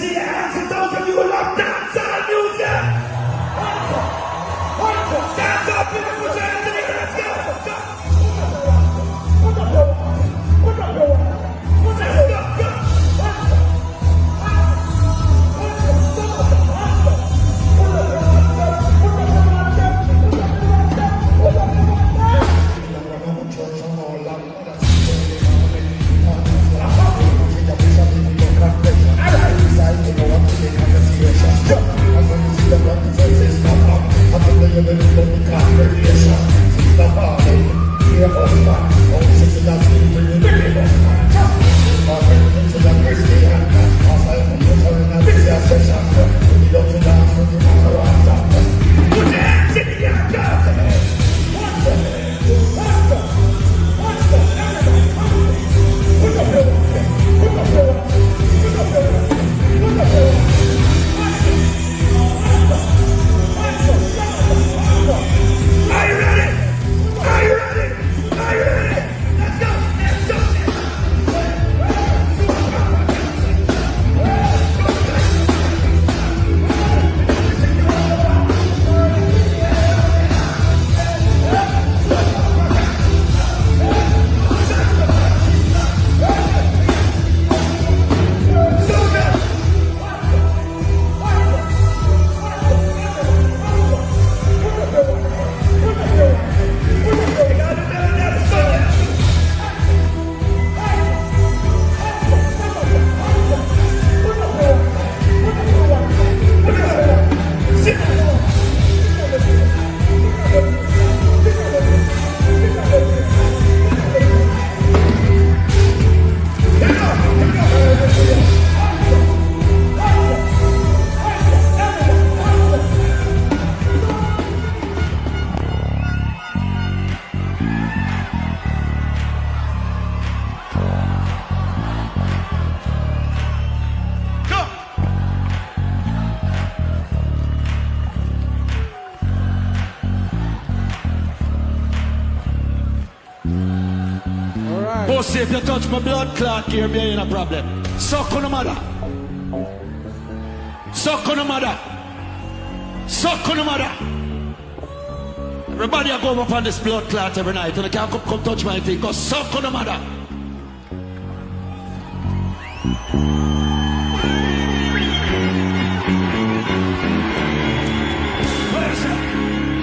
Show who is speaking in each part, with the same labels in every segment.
Speaker 1: See your hands for those of you who love dancehall music. Dance up, put your hands in the air, let's go.
Speaker 2: Pussy, if you touch my blood clot, you're being a problem. Suck on the mother. Suck on the mother. Suck on the mother. Everybody I go up on this blood clot every night and I can't come touch my thing. Go suck on the mother.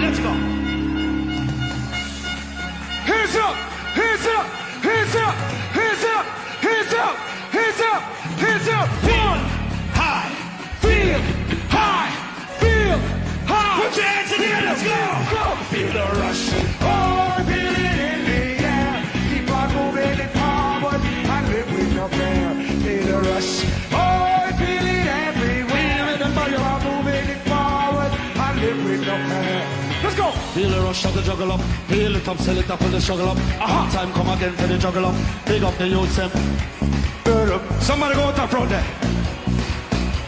Speaker 2: Let's go. Hands up! Hands up! Hands up! Hands up! Hands up! Hands up! Hands up! One high, feel high, feel high. Put your hands in the air, let's go! Go! Feel the rush, oh, feel it in the air. Keep on moving it forward and live with your prayer. Feel the rush, oh, feel it everywhere. Keep on moving it forward and live with your prayer. Let's go! Feel the rush of the juggle up. Feel it up, sell it up for the struggle up. Aha, time come again for the juggle up. Big up the youth, them. Burn up. Somebody go out the front there.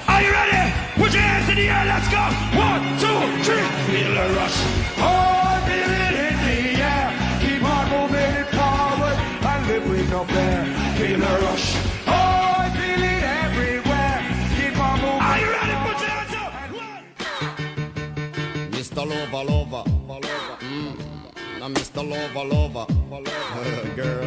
Speaker 2: Are you ready? Put your hands in the air, let's go! 1, 2, 3. Feel the rush. Oh, feel it in the air. Keep on moving it forward and live with no fear. Feel the rush. Oh, feel it everywhere. Keep on moving. Are you ready? Put your hands up.
Speaker 3: Mr. Lover, lover, lover. Now Mr. Lover, lover, girl.